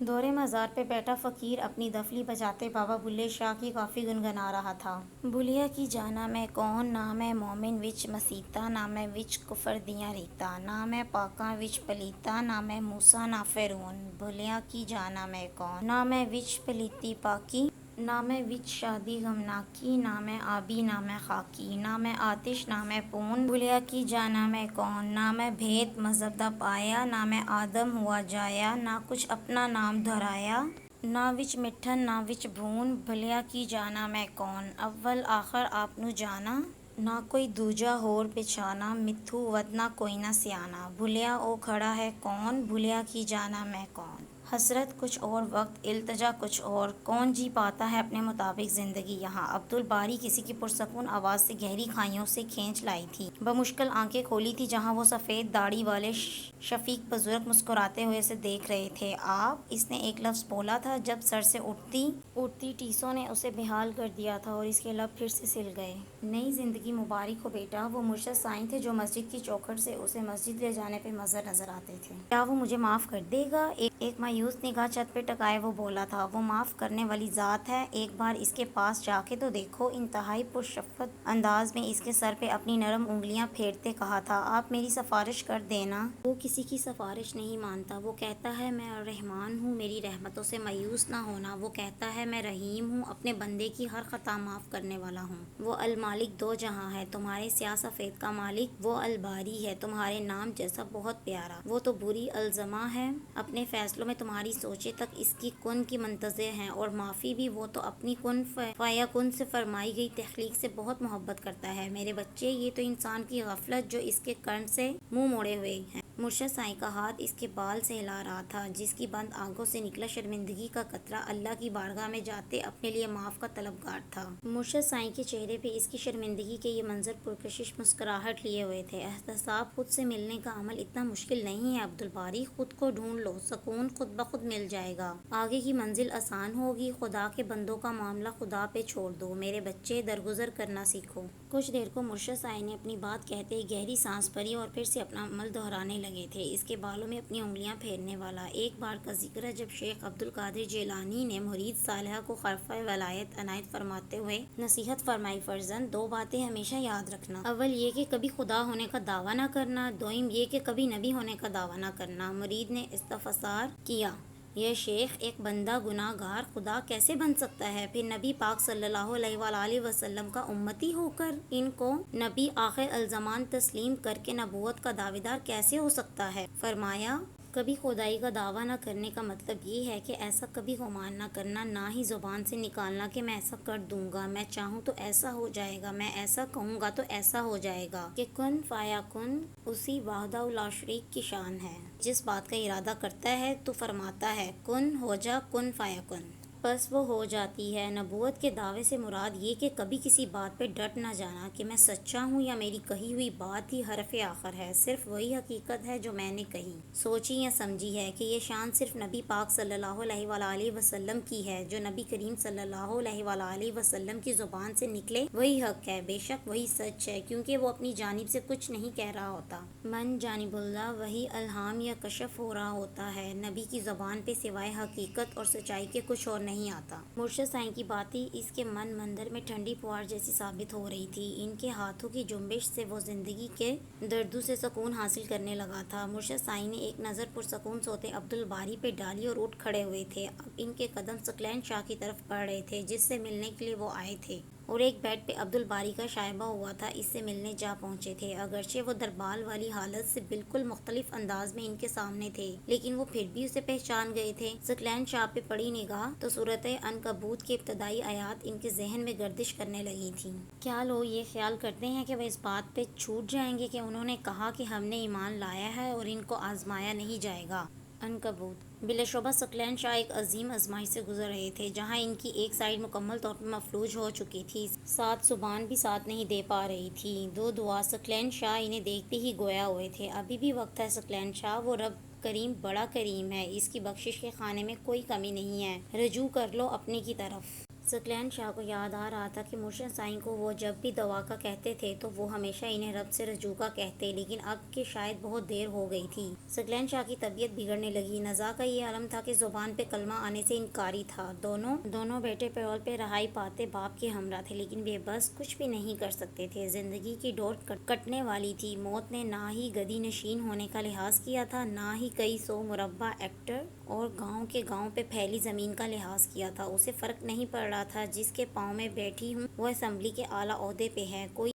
دورے مزار پہ بیٹھا فقیر اپنی دفلی بجاتے بابا بلے شاہ کی کافی گنگنا رہا تھا۔ بھلیا کی جانا میں کون، نہ میں مومن وچ مسیتا، نہ میں وچ کفر دیاں ریتا، نہ میں پاکاں وچ پلیتا، نہ میں موسیٰ نہ فرعون۔ بھلیا کی جانا میں کون، نہ میں وچ پلیتی پاکی، نہ میں وچ شادی غمناکی، نہ میں آبی نہ میں خاکی، نہ میں آتش نہ میں پون۔ بھلیا کی جانا میں کون، نہ میں بھید مذہب دا پایا، نہ میں آدم ہوا جایا، نہ کچھ اپنا نام دہرایا، نہ وچ مٹھن نہ وچ بھون۔ بھلیا کی جانا میں کون، اول آخر آپ نو جانا، نہ کوئی دوجا ہور پچھانا، متھو ود نہ کوئی نہ سیانا۔ بھلیا او کھڑا ہے کون، بھلیا کی جانا میں کون۔ حسرت کچھ اور، وقت التجا کچھ اور، کون جی پاتا ہے اپنے مطابق زندگی یہاں۔ عبدالباری کسی کی پرسکون آواز سے گہری کھائیوں سے کھینچ لائی تھی۔ بمشکل آنکھیں کھولی تھی جہاں وہ سفید داڑھی والے شفیق بزرگ مسکراتے ہوئے اسے دیکھ رہے تھے۔ آپ، اس نے ایک لفظ بولا تھا جب سر سے اٹھتی ٹیسوں نے اسے بحال کر دیا تھا اور اس کے لب پھر سے سل گئے۔ نئی زندگی مبارک ہو بیٹا۔ وہ مرشد سائیں تھے جو مسجد کی چوکھٹ سے اسے مسجد لے جانے پہ نظر آتے تھے۔ کیا وہ مجھے معاف کر دے گا؟ ایک مایوس نگاہ چھت پہ ٹکائے وہ بولا تھا۔ وہ معاف کرنے والی ذات ہے، ایک بار اس کے پاس جا کے تو دیکھو۔ انتہائی پرشفقت انداز میں اس کے سر پہ اپنی نرم انگلیاں پھیرتے کہا تھا، آپ میری سفارش کر دینا۔ وہ کسی کی سفارش نہیں مانتا، وہ کہتا ہے میں الرحمن ہوں، میری رحمتوں سے مایوس نہ ہونا۔ وہ کہتا ہے میں رحیم ہوں، اپنے بندے کی ہر خطا معاف کرنے والا ہوں۔ وہ المالک دو جہاں ہے، تمہارے سیاہ سفید کا مالک۔ وہ الباری ہے، تمہارے نام جیسا بہت پیارا۔ وہ تو بری الزما ہے، اپنے فیصلوں میں تمہاری سوچیں تک اس کی کن کی منتظر ہیں، اور معافی بھی وہ تو اپنی کن فیکن سے فرمائی گئی تخلیق سے بہت محبت کرتا ہے۔ میرے بچے، یہ تو انسان کی غفلت جو اس کے کرن سے منہ موڑے ہوئے ہے۔ مرشد سائیں کا ہاتھ اس کے بال سے ہلا رہا تھا، جس کی بند آنکھوں سے نکلا شرمندگی کا قطرہ اللہ کی بارگاہ میں جاتے اپنے لیے معاف کا طلبگار تھا۔ مرشد سائیں کے چہرے پہ اس کی شرمندگی کے یہ منظر پرکشش مسکراہٹ لیے ہوئے تھے۔ احتساب خود سے ملنے کا عمل اتنا مشکل نہیں ہے عبدالباری، خود کو ڈھونڈ لو، سکون خود بخود مل جائے گا، آگے کی منزل آسان ہوگی۔ خدا کے بندوں کا معاملہ خدا پہ چھوڑ دو، میرے بچے، درگزر کرنا سیکھو۔ کچھ دیر کو مرشد سائیں نے اپنی بات کہتے ہی گہری سانس بھری اور پھر سے اپنا عمل دہرانے لگے تھے، اس کے بالوں میں اپنی انگلیاں پھیرنے والا۔ ایک بار کا ذکر ہے جب شیخ عبدالقادر جیلانی نے مرید صالحہ کو خرفہ ولایت عنایت فرماتے ہوئے نصیحت فرمائی، فرزند، دو باتیں ہمیشہ یاد رکھنا، اول یہ کہ کبھی خدا ہونے کا دعویٰ نہ کرنا، دوئم یہ کہ کبھی نبی ہونے کا دعویٰ نہ کرنا۔ مرید نے استفسار کیا، یہ شیخ، ایک بندہ گناہ گار خدا کیسے بن سکتا ہے، پھر نبی پاک صلی اللہ علیہ وآلہ وسلم کا امتی ہو کر ان کو نبی آخر الزمان تسلیم کر کے نبوت کا دعویدار کیسے ہو سکتا ہے؟ فرمایا، کبھی خدائی کا دعویٰ نہ کرنے کا مطلب یہ ہے کہ ایسا کبھی گمان نہ کرنا، نہ ہی زبان سے نکالنا کہ میں ایسا کر دوں گا، میں چاہوں تو ایسا ہو جائے گا، میں ایسا کہوں گا تو ایسا ہو جائے گا، کہ کن فیکن اسی وحدہ لا شریک کی شان ہے۔ جس بات کا ارادہ کرتا ہے تو فرماتا ہے کن ہو جا، کن فیکن، بس وہ ہو جاتی ہے۔ نبوت کے دعوے سے مراد یہ کہ کبھی کسی بات پہ ڈٹ نہ جانا کہ میں سچا ہوں یا میری کہی ہوئی بات ہی حرف آخر ہے، صرف وہی حقیقت ہے جو میں نے کہی، سوچی یا سمجھی ہے، کہ یہ شان صرف نبی پاک صلی اللہ علیہ وآلہ وسلم کی ہے، جو نبی کریم صلی اللہ علیہ وآلہ وسلم کی زبان سے نکلے وہی حق ہے، بے شک وہی سچ ہے، کیونکہ وہ اپنی جانب سے کچھ نہیں کہہ رہا ہوتا، من جانب اللہ وہی الہام یا کشف ہو رہا ہوتا ہے، نبی کی زبان پہ سوائے حقیقت اور سچائی کے کچھ اور نہیں آتا۔ مرشد سائیں کی باتیں اس کے من مندر میں ٹھنڈی پھوار جیسی ثابت ہو رہی تھی، ان کے ہاتھوں کی جنبش سے وہ زندگی کے دردوں سے سکون حاصل کرنے لگا تھا۔ مرشد سائیں نے ایک نظر پرسکون سوتے عبدالباری پہ ڈالی اور اٹھ کھڑے ہوئے تھے۔ اب ان کے قدم ثقلین شاہ کی طرف بڑھ رہے تھے، جس سے ملنے کے لیے وہ آئے تھے، اور ایک بیڈ پہ عبدالباری کا شائبہ ہوا تھا، اس سے ملنے جا پہنچے تھے۔ اگرچہ وہ دربال والی حالت سے بالکل مختلف انداز میں ان کے سامنے تھے، لیکن وہ پھر بھی اسے پہچان گئے تھے۔ ثقلین شاہ پہ پڑی نگاہ تو سورۃ عنکبوت کی ابتدائی آیات ان کے ذہن میں گردش کرنے لگی تھیں۔ کیا لوگ یہ خیال کرتے ہیں کہ وہ اس بات پہ چھوٹ جائیں گے کہ انہوں نے کہا کہ ہم نے ایمان لایا ہے اور ان کو آزمایا نہیں جائے گا؟ عنکبوت۔ بلا شبہ ثقلین شاہ ایک عظیم آزمائش سے گزر رہے تھے، جہاں ان کی ایک سائیڈ مکمل طور پر مفلوج ہو چکی تھی، ساتھ زبان بھی ساتھ نہیں دے پا رہی تھی۔ دو دعا ثقلین شاہ انہیں دیکھتے ہی گویا ہوئے تھے، ابھی بھی وقت ہے ثقلین شاہ، وہ رب کریم بڑا کریم ہے، اس کی بخشش کے خانے میں کوئی کمی نہیں ہے، رجوع کر لو اپنے کی طرف۔ ثقلین شاہ کو یاد آ رہا تھا کہ مرشد سائیں کو وہ جب بھی دوا کا کہتے تھے تو وہ ہمیشہ انہیں رب سے رجوع کا کہتے، لیکن اب کہ شاید بہت دیر ہو گئی تھی۔ ثقلین شاہ کی طبیعت بگڑنے لگی۔ نزا کا یہ عالم تھا کہ زبان پہ کلمہ آنے سے انکاری تھا۔ دونوں بیٹے پیرول پہ رہائی پاتے باپ کے ہمراہ تھے، لیکن بے بس کچھ بھی نہیں کر سکتے تھے۔ زندگی کی ڈور کٹنے والی تھی۔ موت نے نہ ہی گدی نشین ہونے کا لحاظ کیا تھا، نہ ہی کئی سو مربع ایکڑ اور گاؤں کے گاؤں پہ پھیلی زمین کا لحاظ کیا تھا۔ اسے فرق نہیں پڑ رہا تھا جس کے پاؤں میں بیٹھی ہوں وہ اسمبلی کے اعلیٰ عہدے پہ ہے کوئی،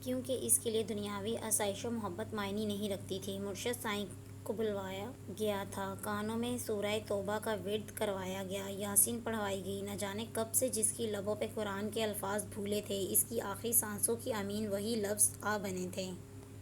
کیونکہ اس کے لیے دنیاوی آسائش و محبت معنی نہیں رکھتی تھی۔ مرشد سائیں کو بلوایا گیا تھا، کانوں میں سورہ توبہ کا ورد کروایا گیا، یاسین پڑھوائی گئی۔ نہ جانے کب سے جس کی لبوں پہ قرآن کے الفاظ پھولے تھے، اس کی آخری سانسوں کی امین وہی لفظ آ بنے تھے۔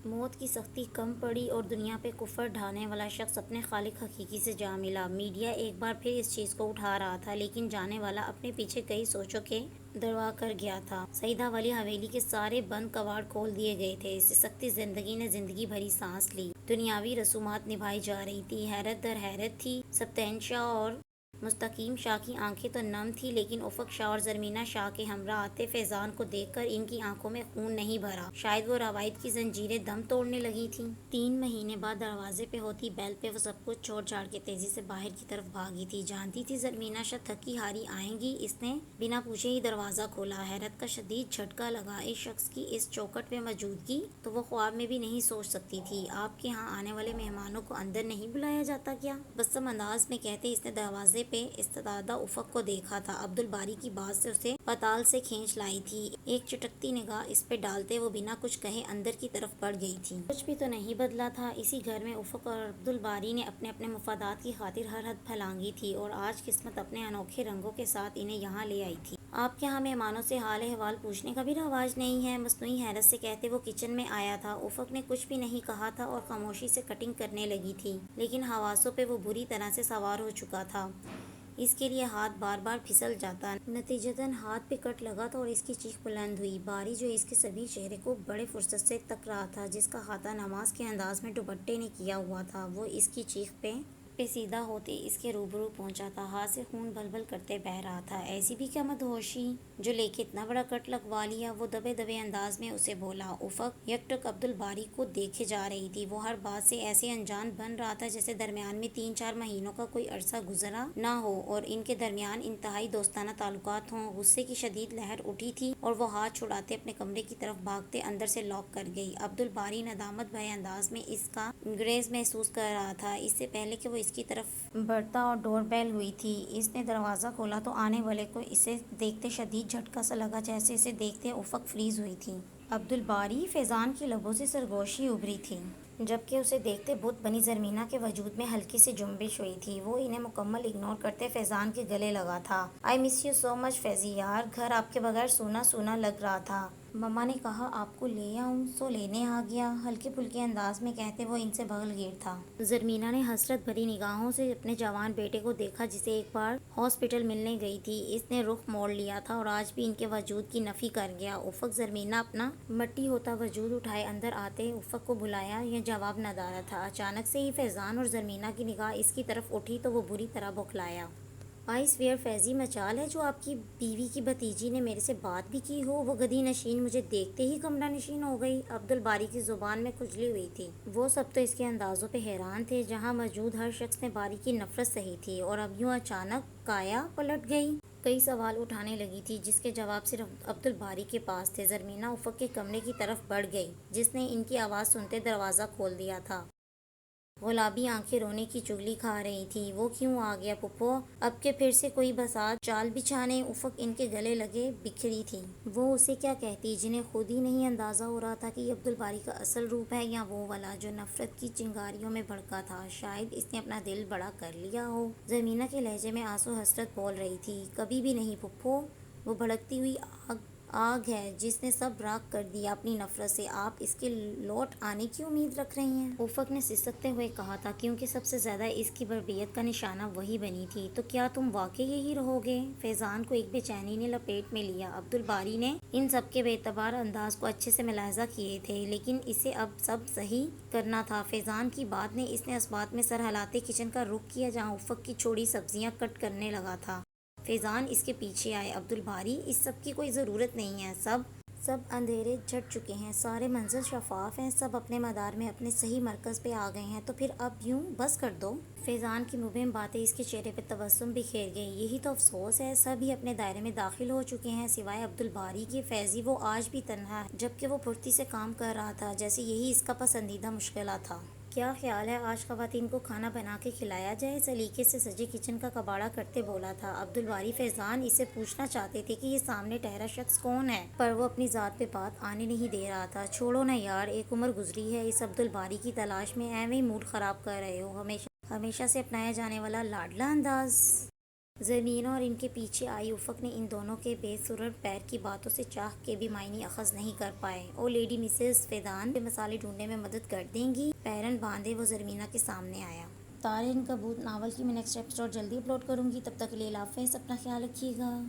موت کی سختی کم پڑی اور دنیا پہ کفر ڈھانے والا شخص اپنے خالق حقیقی سے جا ملا۔ میڈیا ایک بار پھر اس چیز کو اٹھا رہا تھا، لیکن جانے والا اپنے پیچھے کئی سوچوں کے دروا کر گیا تھا۔ سیدہ والی حویلی کے سارے بند کواڑ کھول دیے گئے تھے۔ اس سے سختی زندگی نے زندگی بھری سانس لی۔ دنیاوی رسومات نبھائی جا رہی تھی۔ حیرت در حیرت تھی۔ سبطین شاہ اور مستقیم شاہ کی آنکھیں تو نم تھی، لیکن افق شاہ اور زرمینہ شاہ کے ہمراہ آتے فیضان کو دیکھ کر ان کی آنکھوں میں خون نہیں بھرا۔ شاید وہ روایت کی زنجیریں دم توڑنے لگی تھیں۔ 3 مہینے بعد دروازے پہ ہوتی بیل پہ وہ سب کچھ چھوڑ چھاڑ کے تیزی سے باہر کی طرف بھاگی تھی۔ جانتی تھی زرمینہ شاہ تھکی ہاری آئیں گی۔ اس نے بنا پوچھے ہی دروازہ کھولا۔ حیرت کا شدید جھٹکا لگا۔ اس شخص کی اس چوکھٹ میں موجودگی تو وہ خواب میں بھی نہیں سوچ سکتی تھی۔ آپ کے ہاں آنے والے مہمانوں کو اندر نہیں بلایا جاتا کیا؟ مبتسم انداز میں کہتے اس نے دروازے پہ استدادہ افق کو دیکھا تھا۔ عبدالباری کی بات سے اسے پتال سے کھینچ لائی تھی۔ ایک چٹکتی نگاہ اس پہ ڈالتے وہ بنا کچھ کہے اندر کی طرف بڑھ گئی تھی۔ کچھ بھی تو نہیں بدلا تھا۔ اسی گھر میں افق اور عبدالباری نے اپنے اپنے مفادات کی خاطر ہر حد پھلانگی تھی، اور آج قسمت اپنے انوکھے رنگوں کے ساتھ انہیں یہاں لے آئی تھی۔ آپ کے ہاں مہمانوں سے حال احوال پوچھنے کا بھی رواج نہیں ہے؟ مصنوعی حیرت سے کہتے وہ کچن میں آیا تھا۔ افق نے کچھ بھی نہیں کہا تھا اور خاموشی سے کٹنگ کرنے لگی تھی، لیکن حواسوں پہ وہ بری طرح سے سوار ہو چکا تھا۔ اس کے لیے ہاتھ بار بار پھسل جاتا، نتیجتاً ہاتھ پہ کٹ لگا تھا اور اس کی چیخ بلند ہوئی۔ باری جو اس کے سبھی چہرے کو بڑے فرصت سے تک رہا تھا، جس کا احاطہ نماز کے انداز میں دوپٹے نے کیا ہوا تھا، وہ اس کی چیخ پہ سیدھا ہوتے اس کے روبرو پہنچا تھا۔ ہاتھ سے خون بل بل کرتے بہہ رہا تھا۔ ایسی بھی کیا مدہوشی جو لے کے اتنا بڑا کٹ لگوا لیا؟ وہ دبے دبے انداز میں اسے بولا۔ افق یکٹک عبدالباری کو دیکھے جا رہی تھی۔ وہ ہر بات سے ایسے انجان بن رہا تھا جیسے درمیان میں 3-4 مہینوں کا کوئی عرصہ گزرا نہ ہو اور ان کے درمیان انتہائی دوستانہ تعلقات ہوں۔ غصے کی شدید لہر اٹھی تھی اور وہ ہاتھ چھڑاتے اپنے کمرے کی طرف بھاگتے اندر سے لاک کر گئی۔ عبدالباری ندامت بھرے انداز میں اس کا گریز محسوس کر رہا تھا، اس سے پہلے کہ وہ اس کی طرف بڑھتا اور ڈور بیل ہوئی تھی۔ اس نے دروازہ کھولا تو آنے والے کو اسے دیکھتے شدید جھٹکا سا لگا، جیسے اسے دیکھتے افق فریز ہوئی تھی۔ عبدالباری فیضان کی لبوں سے سرگوشی ابھری تھی، جبکہ اسے دیکھتے بت بنی زرمینہ کے وجود میں ہلکی سی جنبش ہوئی تھی۔ وہ انہیں مکمل اگنور کرتے فیضان کے گلے لگا تھا۔ آئی مس یو سو مچ فیضی یار، گھر آپ کے بغیر سونا سونا لگ رہا تھا۔ مما نے کہا آپ کو لے آؤں سو لینے آ گیا، ہلکے پھلکے انداز میں کہتے وہ ان سے بغل گیر تھا۔ زرمینہ نے حسرت بھری نگاہوں سے اپنے جوان بیٹے کو دیکھا جسے ایک بار ہاسپٹل ملنے گئی تھی۔ اس نے رخ موڑ لیا تھا اور آج بھی ان کے وجود کی نفی کر گیا۔ افق زرمینہ اپنا مٹی ہوتا وجود اٹھائے اندر آتے افق کو بلایا، یہ جواب نہ دارا تھا۔ اچانک سے ہی فیضان اور زرمینہ کی نگاہ اس کی طرف اٹھی تو وہ بری طرح بوکھلایا۔ آئی سویئر فیضی مجال ہے جو آپ کی بیوی کی بھتیجی نے میرے سے بات بھی کی ہو؟ وہ گدی نشین مجھے دیکھتے ہی کمرہ نشین ہو گئی۔ عبدالباری کی زبان میں کھجلی ہوئی تھی۔ وہ سب تو اس کے اندازوں پہ حیران تھے۔ جہاں موجود ہر شخص نے باری کی نفرت سہی تھی، اور اب یوں اچانک کایا پلٹ گئی۔ کئی سوال اٹھانے لگی تھی جس کے جواب صرف عبدالباری کے پاس تھے۔ زرمینہ افق کے کمرے کی طرف بڑھ گئی، جس نے ان کی آواز سنتے دروازہ کھول دیا تھا۔ گلابی آنکھیں رونے کی چغلی کھا رہی تھی۔ وہ کیوں آ گیا پھپھو؟ اب کے پھر سے کوئی بساط چال بچھانے؟ افق ان کے گلے لگے بکھری تھی۔ وہ اسے کیا کہتی جنہیں خود ہی نہیں اندازہ ہو رہا تھا کہ یہ عبدالباری کا اصل روپ ہے یا وہ والا جو نفرت کی چنگاریوں میں بھڑکا تھا۔ شاید اس نے اپنا دل بڑا کر لیا ہو۔ زرمینہ کے لہجے میں آنسو حسرت بول رہی تھی۔ کبھی بھی نہیں پھپھو، وہ بھڑکتی ہوئی آگ ہے جس نے سب راکھ کر دیا اپنی نفرت سے۔ آپ اس کے لوٹ آنے کی امید رکھ رہی ہیں؟ افق نے سسکتے ہوئے کہا تھا، کیونکہ سب سے زیادہ اس کی بربریت کا نشانہ وہی بنی تھی۔ تو کیا تم واقعی یہی رہو گے؟ فیضان کو ایک بے چینی نے لپیٹ میں لیا۔ عبدالباری نے ان سب کے بے اعتبار انداز کو اچھے سے ملاحظہ کیے تھے، لیکن اسے اب سب صحیح کرنا تھا۔ فیضان کی بات نے اس نے اس بات میں سر ہلاتے کچن کا رخ کیا جہاں افق کی چھوڑی سبزیاں کٹ کرنے لگا تھا۔ فیضان اس کے پیچھے آئے۔ عبدالباری اس سب کی کوئی ضرورت نہیں ہے، سب اندھیرے جھٹ چکے ہیں، سارے منظر شفاف ہیں، سب اپنے مدار میں اپنے صحیح مرکز پہ آ گئے ہیں، تو پھر اب یوں بس کر دو۔ فیضان کی مبہم باتیں اس کے چہرے پہ تبسم بکھیر گئی۔ یہی تو افسوس ہے، سب ہی اپنے دائرے میں داخل ہو چکے ہیں سوائے عبدالباری کے۔ فیضی وہ آج بھی تنہا ہے، جبکہ وہ پھرتی سے کام کر رہا تھا، جیسے یہی اس کا پسندیدہ مشغلہ تھا۔ کیا خیال ہے آج خواتین کو کھانا بنا کے کھلایا جائے؟ سلیقے سے سجے کچن کا کباڑہ کرتے بولا تھا عبدالباری۔ فیضان اسے پوچھنا چاہتے تھے کہ یہ سامنے ٹھہرا شخص کون ہے، پر وہ اپنی ذات پہ بات آنے نہیں دے رہا تھا۔ چھوڑو نا یار، ایک عمر گزری ہے، اس عبدالباری کی تلاش میں ایویں ہی موڈ خراب کر رہے ہو۔ ہمیشہ سے اپنایا جانے والا لاڈلا انداز۔ زمین اور ان کے پیچھے آئی افق نے ان دونوں کے بے سرور پیر کی باتوں سے چاہ کے بھی معنی اخذ نہیں کر پائے۔ او لیڈی مسز فیضان، مسالے ڈھونڈنے میں مدد کر دیں گی؟ پیرن باندھے وہ زرمینہ کے سامنے آیا۔ تارے عنکبوت ناول کی میں نیکسٹ ایپیسوڈ جلدی اپلوڈ کروں گی، تب تک کے لیے اللہ حافظ، اپنا خیال رکھیے گا۔